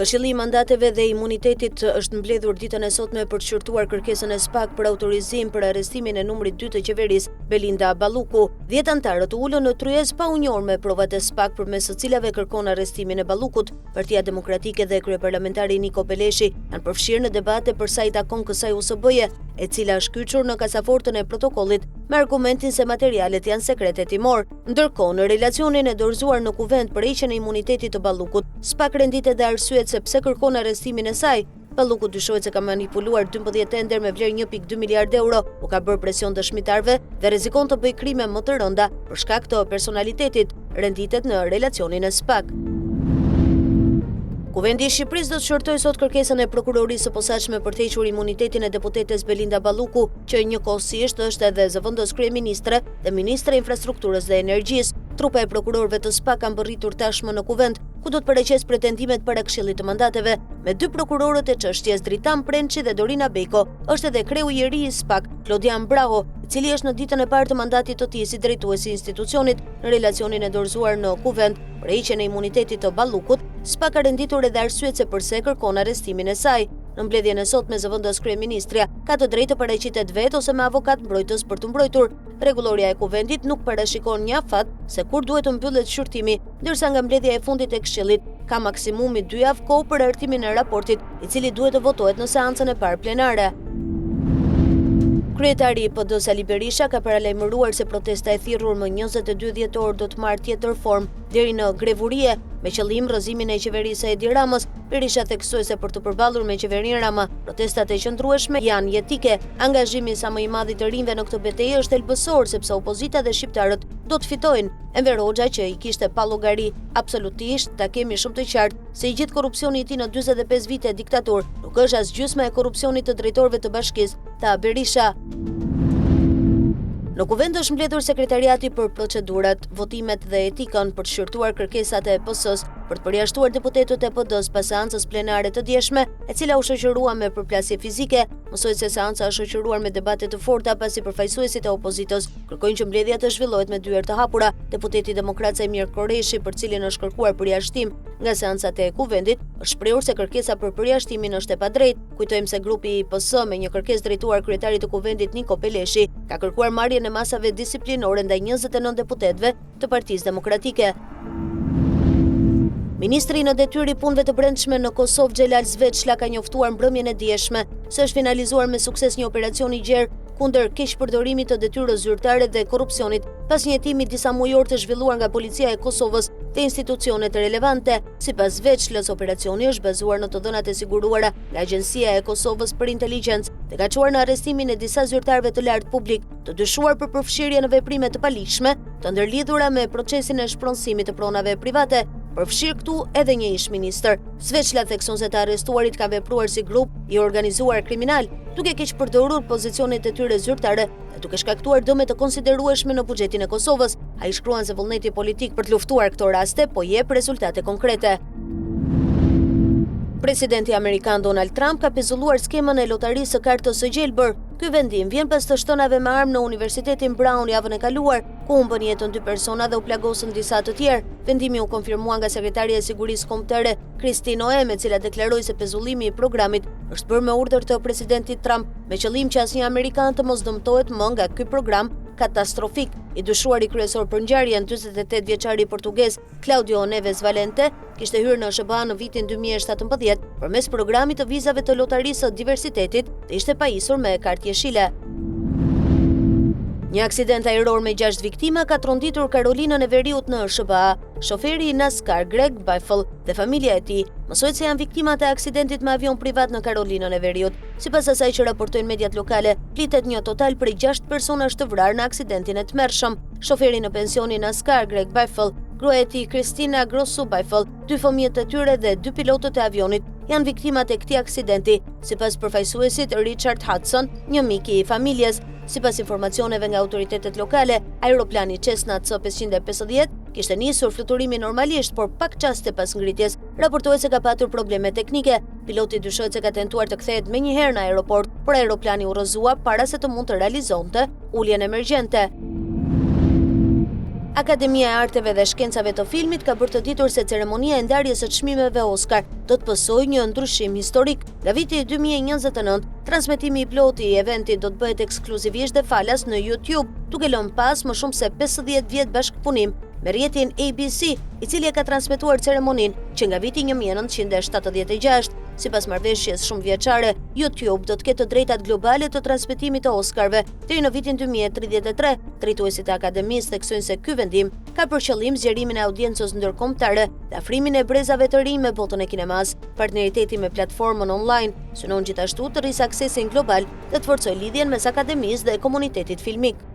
Këshilli i Mandateve dhe Imunitetit është mbledhur ditën e sotme për të shqyrtuar kërkesën e SPAK për autorizim për arrestimin e numrit 2 të qeverisë, Belinda Balluku. 10 anëtarët u ulën në tryezë pa u njohur me provat e SPAK përmes së cilave kërkon arrestimin e Ballukut. Partia Demokratike dhe kryeparlamentari Niko Peleshi janë përfshirë në debate për sa i takon kësaj USB-je, e cila është kyçur në kasafortën e protokollit me argumentin se materialet janë sekrete timor. Ndërkohë, në relacionin e dorëzuar në kuvent për heqjen e imunitetit të Ballukut, SPAK renditet dhe arsyet sepse kërkon arrestimin e saj. Balluku dyshohet se ka manipuluar 12 tender me vlerë 1.2 miliard euro, u ka bërë presion dëshmitarve dhe rrezikon të bëjë krime më të rënda për shkak të personalitetit, renditet në relacionin e SPAK. Kuvendi i Shqipërisë do të shërtojë sot kërkesën e prokurorisë së posaçme për të hequr imunitetin e deputetes Belinda Balluku, që njëkohësisht është edhe zëvendës kryeministre dhe ministre e infrastrukturës dhe energjisë. Trupa e prokurorëve të SPAK kanë bërritur tashmë në kuvent, ku do të përreqes pretendimet para Këshillit të Mandateve. Me 2 prokurorët e çështjes, Dritan Prençi dhe Dorina Beko, është edhe kreu i ri i SPAK, Klodian Braho, i cili është në ditën e parë të mandatit të tij si drejtues i institucionit. Në relacionin e dorëzuar në kuvent për heqjen e imunitetit të Ballukut, SPAK ka renditur edhe arsyet se pse kërkon arrestimin e saj. Në mbledhjen e sotme, zëvendës kryeministrja ka të drejtë të paraqitet vetë ose me avokat mbrojtës për të mbrojtur. Rregulloria e kuvendit nuk parashikon një afat se kur duhet të mbyllet shqyrtimi, ndërsa nga mbledhja e fundit e Këshillit ka maksimumi 2 javë kohë për hartimin e raportit, i cili duhet të votohet në seancën e parë plenare. Kryetari i PD Sali Berisha ka paralajmëruar se protesta e thirrur më 22 dhjetor do të marrë tjetër formë deri në grevurie me qëllim rrëzimin e qeverisë së Edi Ramës. Berisha theksoi se për të përballur me qeverinë Rama, protestat e qëndrueshme janë jetike. Angazhimi sa më i madh i të rinjve në këtë betejë është elbësor sepse opozita dhe shqiptarët do të fitojnë. Enver Hoxha, që i kishte pa llogari absolutisht, ta kemi shumë të qartë se i gjithë korrupsioni i tij në 45 vite diktatur nuk është as gjysma e korrupsionit të drejtorëve të bashkisë, tha Berisha. Në kuvent është mbledhur sekretariati për procedurat, votimet dhe etikën për të shqyrtuar kërkesat e PS-s për të përjashtuar deputetët e PD-s pas seancës plenare të djeshme, e cila u shoqërua me përplasje fizike. Mësohet se seanca është shoqëruar me debate të forta pasi përfaqësuesit e opozitës kërkojnë që mbledhja të zhvillohet me dyert të hapura. Deputeti demokrat Semir Koreshi, për cilin është kërkuar përjashtim nga seancat e kuvendit, është shprehur se kërkesa për përjashtimin është e padrejtë. Kujtojmë se grupi i PS me një kërkesë drejtuar kryetarit të kuvendit Niko Peleshi ka kërkuar marrjen e masave disiplinore ndaj 29 deputetëve të Partisë Demokratike. Ministri në detyrë i punëve të brendshme në Kosovë Xhelal Zveçla ka njoftuar mbrëmjen e dieshme se është finalizuar me sukses një operacion i gjerë kundër keqpërdorimit të detyrës zyrtare dhe korrupsionit, pas një hetimi disa mujor të zhvilluar nga policia e Kosovës dhe institucionet relevante. Sipas Zveçlës, operacioni është bazuar në të dhënat e siguruara nga Agjencia e Kosovës për Inteligjencë dhe ka çuar në arrestimin e disa zyrtarëve të lartë publik të dyshuar për përfshirje në veprime të paligjshme të ndërlidhura me procesin e shpronësimit të pronave private. Përfshirë këtu edhe një ish-ministër. Zveçla thekson se të arrestuarit ka vepruar si grup i organizuar kriminal, duke keqpërdorur pozicionet e tyre zyrtare dhe duke shkaktuar dëme të konsiderueshme në buxhetin e Kosovës. Ai shkruan se vullneti politik për të luftuar këto raste po jep rezultate konkrete. Presidenti amerikan Donald Trump ka pezulluar skemën e lotarisë së kartës së gjelbër. Ky vendim vjen pas të shtonave me armë në Universitetin Brown javën e kaluar, ku humbën jetën 2 persona dhe u plagosën disa të tjerë. Vendimi u konfirmua nga sekretarja e sigurisë kombëtare Christine Noem, e cila deklaroi se pezullimi i programit është bërë me urdhër të presidentit Trump, me qëllim që asnjë amerikan të mos dëmtohet më nga ky program katastrofik. I dyshuari kryesor për ngjarjen, 48 vjeçari portugez Claudio Neves Valente, kishte hyrë në SBA në vitin 2017 përmes programit të vizave të lotarisë së diversitetit dhe ishte pajisur me kartë jeshile. Një aksident ajror me 6 viktima ka tronditur Karolinën e Veriut në SBA. Shoferi i NASCAR Greg Biffle dhe familja e tij mësohet se janë viktimat e aksidentit me avion privat në Karolinën e Veriut. Sipas asaj që raportojnë mediat lokale, flitet një total prej 6 personash të vrarë në aksidentin e tmerrshëm. Shoferi në pension i NASCAR Greg Biffle, gruaja e tij Christina Grossu Biffle, 2 fëmijët e tyre dhe 2 pilotët e avionit janë viktimat e këtij aksidenti, sipas përfaqësuesit Richard Hudson, një mik i familjes. Sipas informacioneve nga autoritetet lokale, aeroplani Cessna C550 kishte nisur fluturimi normalisht, por pak çaste pas ngritjes raportohet se ka patur probleme teknike. Piloti dyshohet se ka tentuar të kthehet menjëherë në aeroport, por aeroplani u rrëzua para se të mund të realizonte uljen emergjente. Akademia e Arteve dhe Shkencave të Filmit ka bërë të ditur se ceremonia e ndarjes së çmimeve Oscar do të pësojë një ndryshim historik. Nga viti 2029, transmetimi i plotë i eventit do të bëhet ekskluzivisht dhe falas në YouTube, duke lënë pas më shumë se 50 vjet bashkëpunim me rrjetin ABC, i cili e ka transmetuar ceremoninë që nga viti 1976. Sipas marrëveshjes shumëvjeçare, YouTube do të ketë të drejtat globale të transmetimit të Oscarëve deri në vitin 2033. Drejtuesit e Akademisë theksojnë se ky vendim ka për qëllim zgjerimin e audiencës ndërkombëtare dhe afrimin e brezave të rinj me botën e kinemas. Partneriteti me platformën online synon gjithashtu të rrisë aksesin global dhe të forcojë lidhjen mes akademisë dhe komunitetit filmik.